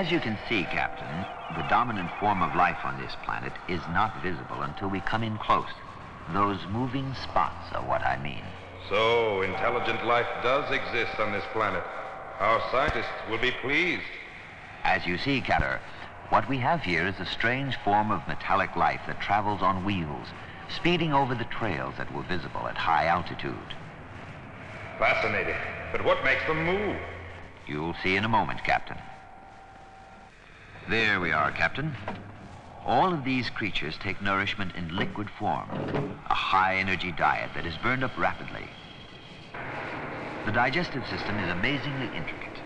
As you can see, Captain, the dominant form of life on this planet is not visible until we come in close. Those moving spots are what I mean. So, intelligent life does exist on this planet. Our scientists will be pleased. As you see, Captain, what we have here is a strange form of metallic life that travels on wheels, speeding over the trails that were visible at high altitude. Fascinating. But what makes them move? You'll see in a moment, Captain. There we are, Captain. All of these creatures take nourishment in liquid form, a high-energy diet that is burned up rapidly. The digestive system is amazingly intricate.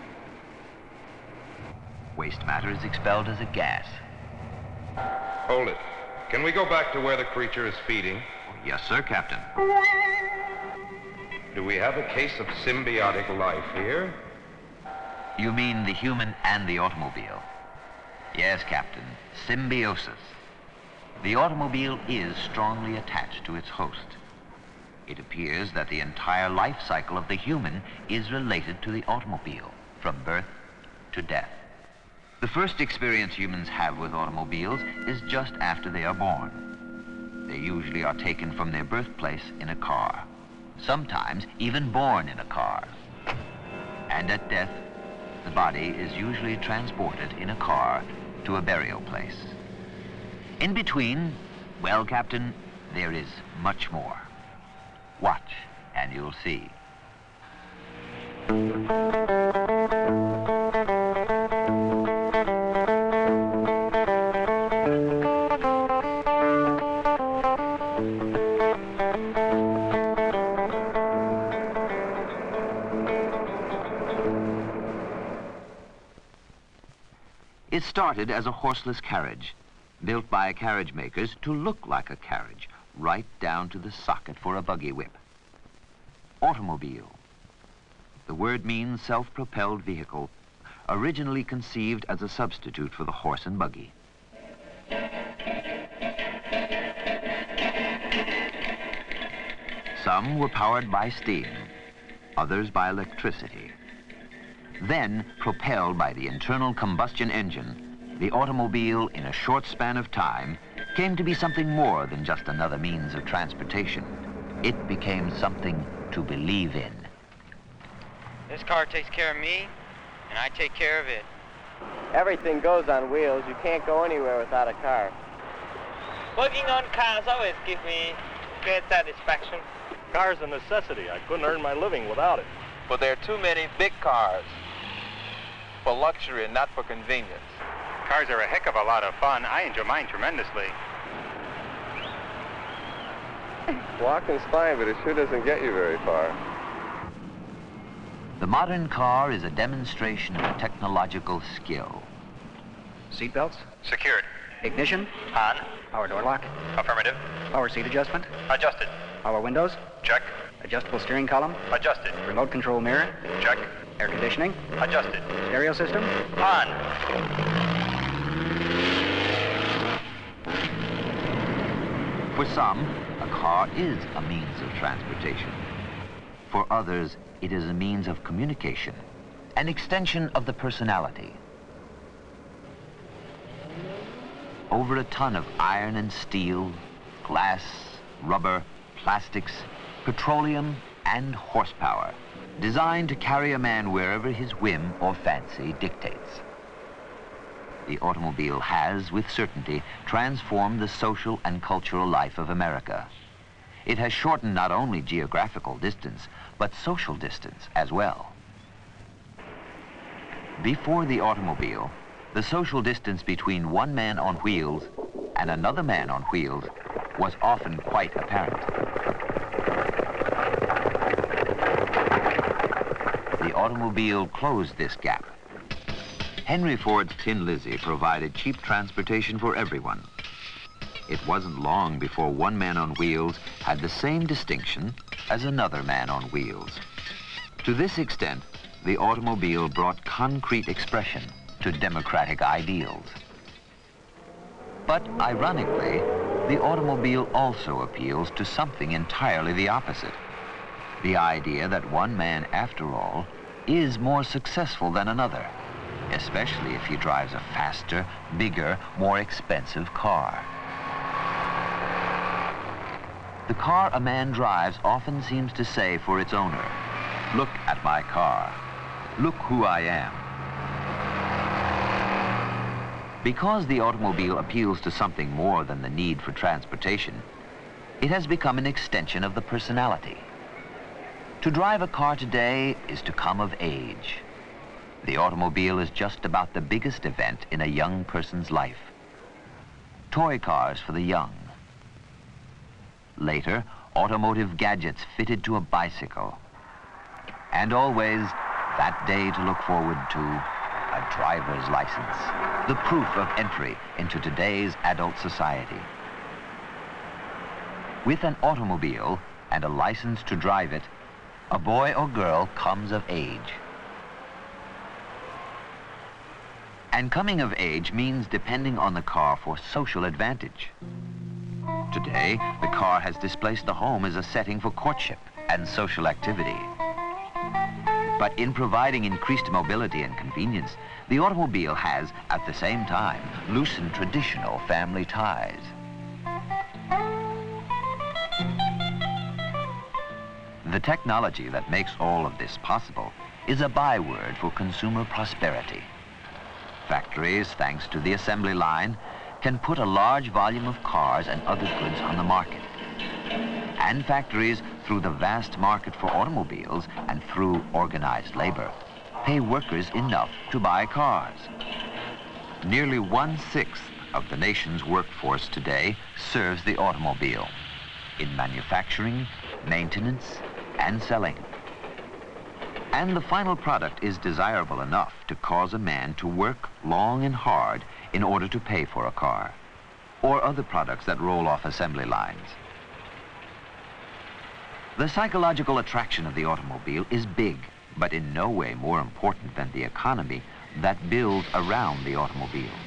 Waste matter is expelled as a gas. Hold it. Can we go back to where the creature is feeding? Yes, sir, Captain. Do we have a case of symbiotic life here? You mean the human and the automobile? Yes, Captain. Symbiosis. The automobile is strongly attached to its host. It appears that the entire life cycle of the human is related to the automobile, from birth to death. The first experience humans have with automobiles is just after they are born. They usually are taken from their birthplace in a car, sometimes even born in a car. And at death, the body is usually transported in a car to a burial place. In between, well, Captain, there is much more. Watch, and you'll see. It started as a horseless carriage, built by carriage makers to look like a carriage, right down to the socket for a buggy whip. Automobile. The word means self-propelled vehicle, originally conceived as a substitute for the horse and buggy. Some were powered by steam, others by electricity. Then, propelled by the internal combustion engine, the automobile, in a short span of time, came to be something more than just another means of transportation. It became something to believe in. This car takes care of me, and I take care of it. Everything goes on wheels. You can't go anywhere without a car. Working on cars always gives me great satisfaction. Car's a necessity. I couldn't earn my living without it. But there are too many big cars for luxury and not for convenience. Cars are a heck of a lot of fun. I enjoy mine tremendously. Walking's fine, but it sure doesn't get you very far. The modern car is a demonstration of technological skill. Seatbelts? Secured. Ignition? On. Power door lock? Affirmative. Power seat adjustment? Adjusted. Power windows? Check. Adjustable steering column? Adjusted. Remote control mirror? Check. Air conditioning? Adjusted. Stereo system? On. For some, a car is a means of transportation. For others, it is a means of communication, an extension of the personality. Over a ton of iron and steel, glass, rubber, plastics, petroleum, and horsepower, designed to carry a man wherever his whim or fancy dictates. The automobile has, with certainty, transformed the social and cultural life of America. It has shortened not only geographical distance, but social distance as well. Before the automobile, the social distance between one man on wheels and another man on wheels was often quite apparent. The automobile closed this gap. Henry Ford's Tin Lizzie provided cheap transportation for everyone. It wasn't long before one man on wheels had the same distinction as another man on wheels. To this extent, the automobile brought concrete expression to democratic ideals. But ironically, the automobile also appeals to something entirely the opposite. The idea that one man, after all, is more successful than another. especially if he drives a faster, bigger, more expensive car. The car a man drives often seems to say for its owner, "Look at my car. Look who I am." Because the automobile appeals to something more than the need for transportation, it has become an extension of the personality. To drive a car today is to come of age. The automobile is just about the biggest event in a young person's life. Toy cars for the young. Later, automotive gadgets fitted to a bicycle. And always, that day to look forward to, a driver's license, the proof of entry into today's adult society. With an automobile and a license to drive it, a boy or girl comes of age. And coming of age means depending on the car for social advantage. Today, the car has displaced the home as a setting for courtship and social activity. But in providing increased mobility and convenience, the automobile has, at the same time, loosened traditional family ties. The technology that makes all of this possible is a byword for consumer prosperity. Factories, thanks to the assembly line, can put a large volume of cars and other goods on the market. And factories, through the vast market for automobiles and through organized labor, pay workers enough to buy cars. Nearly 1/6 of the nation's workforce today serves the automobile in manufacturing, maintenance, and selling. And the final product is desirable enough to cause a man to work long and hard in order to pay for a car, or other products that roll off assembly lines. The psychological attraction of the automobile is big, but in no way more important than the economy that builds around the automobile.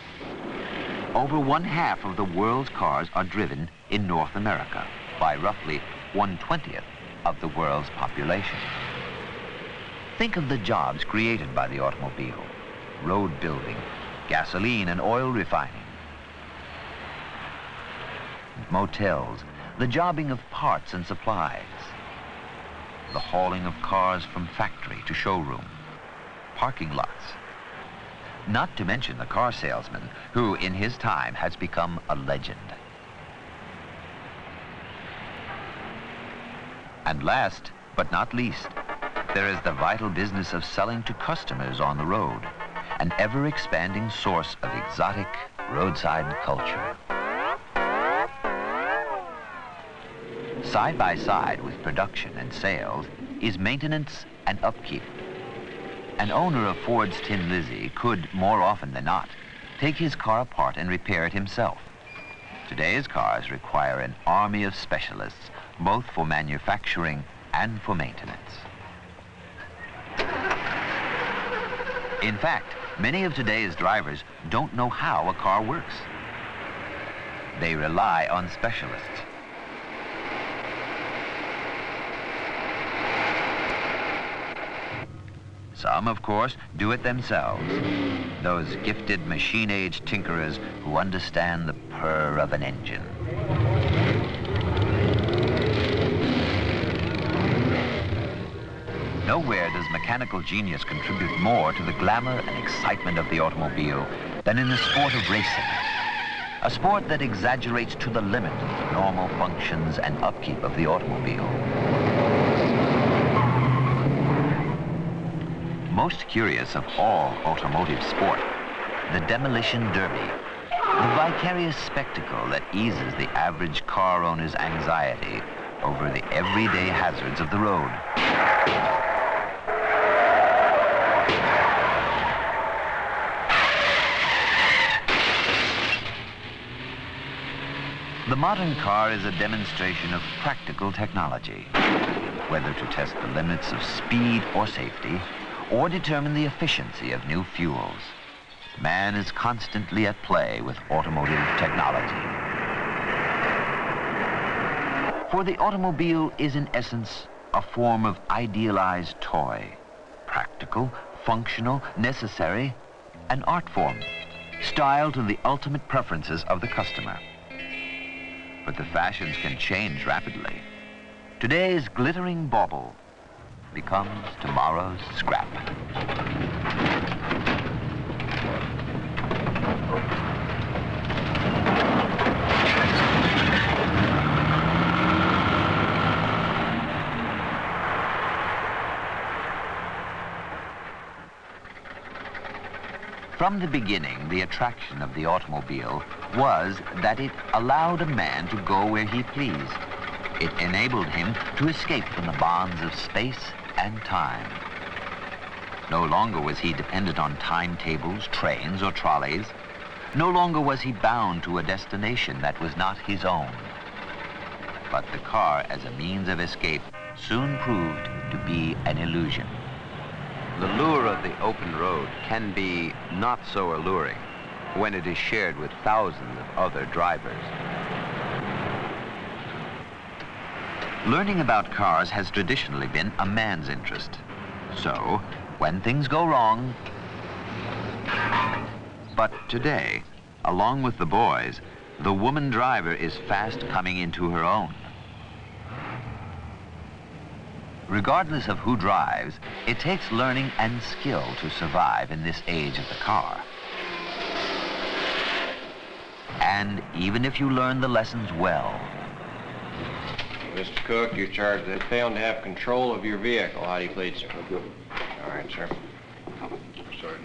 Over 1/2 of the world's cars are driven in North America by roughly 1/20 of the world's population. Think of the jobs created by the automobile: road building, gasoline and oil refining, motels, the jobbing of parts and supplies, the hauling of cars from factory to showroom, parking lots. Not to mention the car salesman, who in his time has become a legend. And last but not least, there is the vital business of selling to customers on the road, an ever-expanding source of exotic roadside culture. Side by side with production and sales is maintenance and upkeep. An owner of Ford's Tin Lizzie could, more often than not, take his car apart and repair it himself. Today's cars require an army of specialists, both for manufacturing and for maintenance. In fact, many of today's drivers don't know how a car works. They rely on specialists. Some, of course, do it themselves. Those gifted machine-age tinkerers who understand the purr of an engine. Nowhere does mechanical genius contribute more to the glamour and excitement of the automobile than in the sport of racing. A sport that exaggerates to the limit the normal functions and upkeep of the automobile. Most curious of all automotive sport, the demolition derby, the vicarious spectacle that eases the average car owner's anxiety over the everyday hazards of the road. The modern car is a demonstration of practical technology, whether to test the limits of speed or safety, or determine the efficiency of new fuels. Man is constantly at play with automotive technology. For the automobile is in essence a form of idealized toy, practical, functional, necessary, an art form, styled to the ultimate preferences of the customer. But the fashions can change rapidly. Today's glittering bauble becomes tomorrow's scrap. From the beginning, the attraction of the automobile was that it allowed a man to go where he pleased. It enabled him to escape from the bonds of space and time. No longer was he dependent on timetables, trains, or trolleys. No longer was he bound to a destination that was not his own. But the car as a means of escape soon proved to be an illusion. The lure of the open road can be not so alluring when it is shared with thousands of other drivers. Learning about cars has traditionally been a man's interest. So, when things go wrong... But today, along with the boys, the woman driver is fast coming into her own. Regardless of who drives, it takes learning and skill to survive in this age of the car. And even if you learn the lessons well... Mr. Cook, you're charged with failing to have control of your vehicle. How do you plead, sir? All right, sir. Sorry,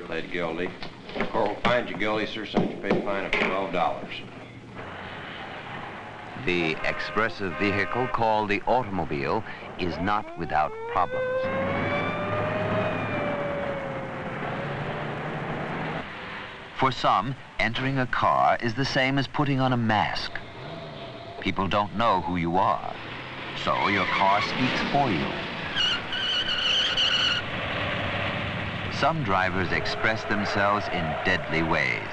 Plead guilty. The court will find you guilty, sir, send you pay a fine of $12. The expressive vehicle called the automobile is not without problems. For some, entering a car is the same as putting on a mask. People don't know who you are, so your car speaks for you. Some drivers express themselves in deadly ways.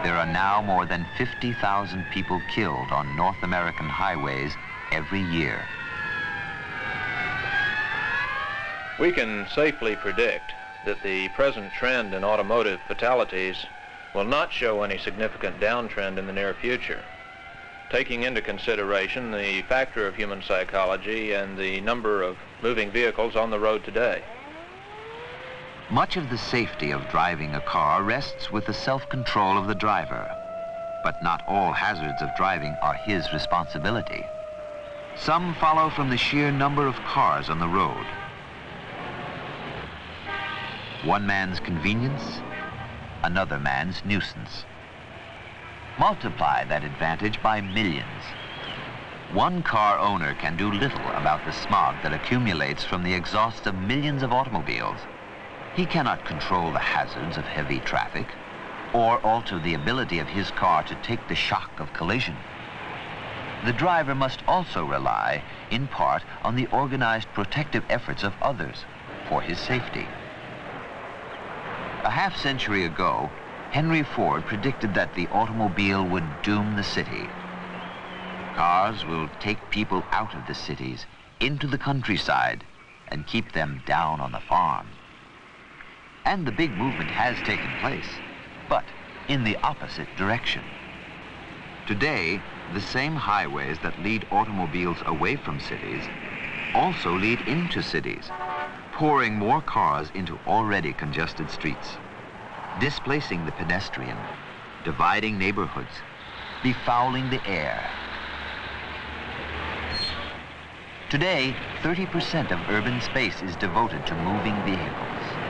There are now more than 50,000 people killed on North American highways every year. We can safely predict that the present trend in automotive fatalities will not show any significant downtrend in the near future, taking into consideration the factor of human psychology and the number of moving vehicles on the road today. Much of the safety of driving a car rests with the self-control of the driver, but not all hazards of driving are his responsibility. Some follow from the sheer number of cars on the road. One man's convenience, another man's nuisance. Multiply that advantage by millions. One car owner can do little about the smog that accumulates from the exhaust of millions of automobiles. He cannot control the hazards of heavy traffic or alter the ability of his car to take the shock of collision. The driver must also rely, in part, on the organized protective efforts of others for his safety. A half-century ago, Henry Ford predicted that the automobile would doom the city. Cars will take people out of the cities, into the countryside, and keep them down on the farm. And the big movement has taken place, but in the opposite direction. Today, the same highways that lead automobiles away from cities also lead into cities, pouring more cars into already congested streets, displacing the pedestrian, dividing neighborhoods, befouling the air. Today, 30% of urban space is devoted to moving vehicles.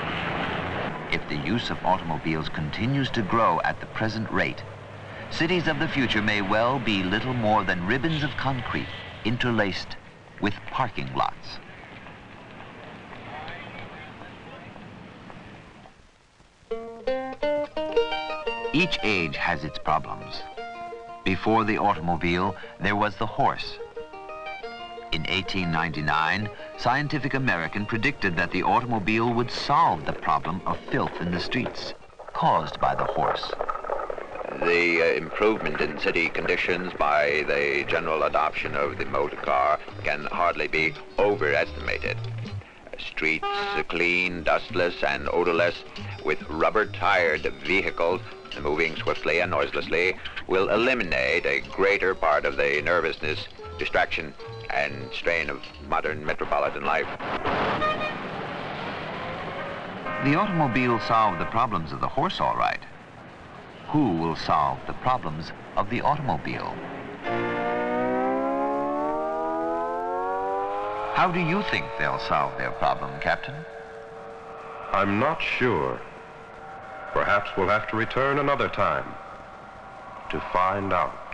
If the use of automobiles continues to grow at the present rate, cities of the future may well be little more than ribbons of concrete interlaced with parking lots. Each age has its problems. Before the automobile, there was the horse. In 1899, Scientific American predicted that the automobile would solve the problem of filth in the streets caused by the horse. The improvement in city conditions by the general adoption of the motor car can hardly be overestimated. Streets clean, dustless, and odorless, with rubber-tired vehicles moving swiftly and noiselessly, will eliminate a greater part of the nervousness, distraction, and strain of modern metropolitan life. The automobile solved the problems of the horse all right. Who will solve the problems of the automobile? How do you think they'll solve their problem, Captain? I'm not sure. Perhaps we'll have to return another time to find out.